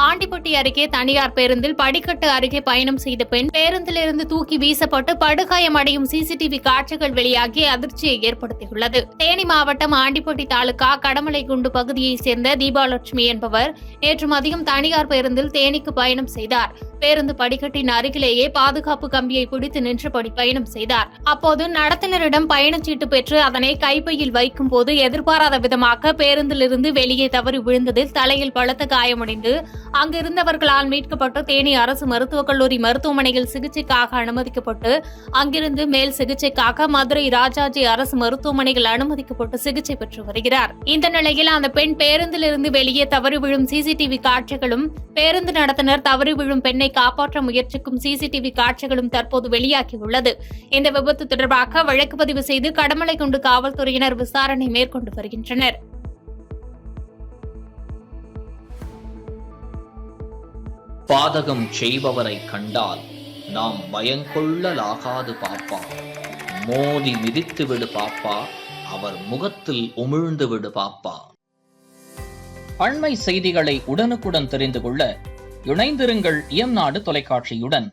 ஆண்டிப்பட்டி அருகே தனியார் பேருந்தில் படிக்கட்டு அருகே பயணம் செய்த பெண் பேருந்திலிருந்து தூக்கி வீசப்பட்டு படுகாயமடையும் சிசிடிவி காட்சிகள் வெளியாகி அதிர்ச்சியை ஏற்படுத்தியுள்ளது. தேனி மாவட்டம் ஆண்டிப்பட்டி தாலுகா கடமலைக்குண்டு பகுதியைச் சேர்ந்த தீபாலட்சுமி என்பவர் நேற்று மதியம் தனியார் பேருந்தில் தேனிக்கு பயணம் செய்தார். பேருந்து படிக்கட்டின் அருகிலேயே பாதுகாப்பு கம்பியை பிடித்து நின்றபடி பயணம் செய்தார். அப்போது நடத்துனரிடம் பயணச்சீட்டு பெற்று அதனை கைப்பையில் வைக்கும் போது எதிர்பாராத விதமாக பேருந்திலிருந்து வெளியே தவறி விழுந்ததில் தலையில் பலத்த காயமடைந்து அங்கிருந்தவர்களால் மீட்கப்பட்டு தேனி அரசு மருத்துவக் கல்லூரி மருத்துவமனையில் சிகிச்சைக்காக அனுமதிக்கப்பட்டு அங்கிருந்து மேல் சிகிச்சைக்காக மதுரை ராஜாஜி அரசு மருத்துவமனையில் அனுமதிக்கப்பட்டு சிகிச்சை பெற்று வருகிறார். இந்த நிலையில் அந்த பெண் பேருந்திலிருந்து வெளியே தவறி விழும் சிசிடிவி காட்சிகளும் பேருந்து நடத்துனர் தவறி விழும் பெண்ணை காப்பாற்ற முயற்சிக்கும் சிசிடிவி காட்சிகளும் தற்போது வெளியாகியுள்ளது. இந்த விபத்து தொடர்பாக வழக்கு பதிவு செய்து கடமலைக்குண்டு காவல்துறையினர் விசாரணை மேற்கொண்டு வருகின்றனர். பாதகம் செய்பவரை கண்டால் நாம் பயங்கொள்ளலாகாது பாப்பா. மோதி மிதித்து விடு பாப்பா, அவர் முகத்தில் உமிழ்ந்து விடு பாப்பா. அண்மை செய்திகளை உடனுக்குடன் தெரிந்து கொள்ள இணைந்திருங்கள் இயம்நாடு தொலைக்காட்சியுடன்.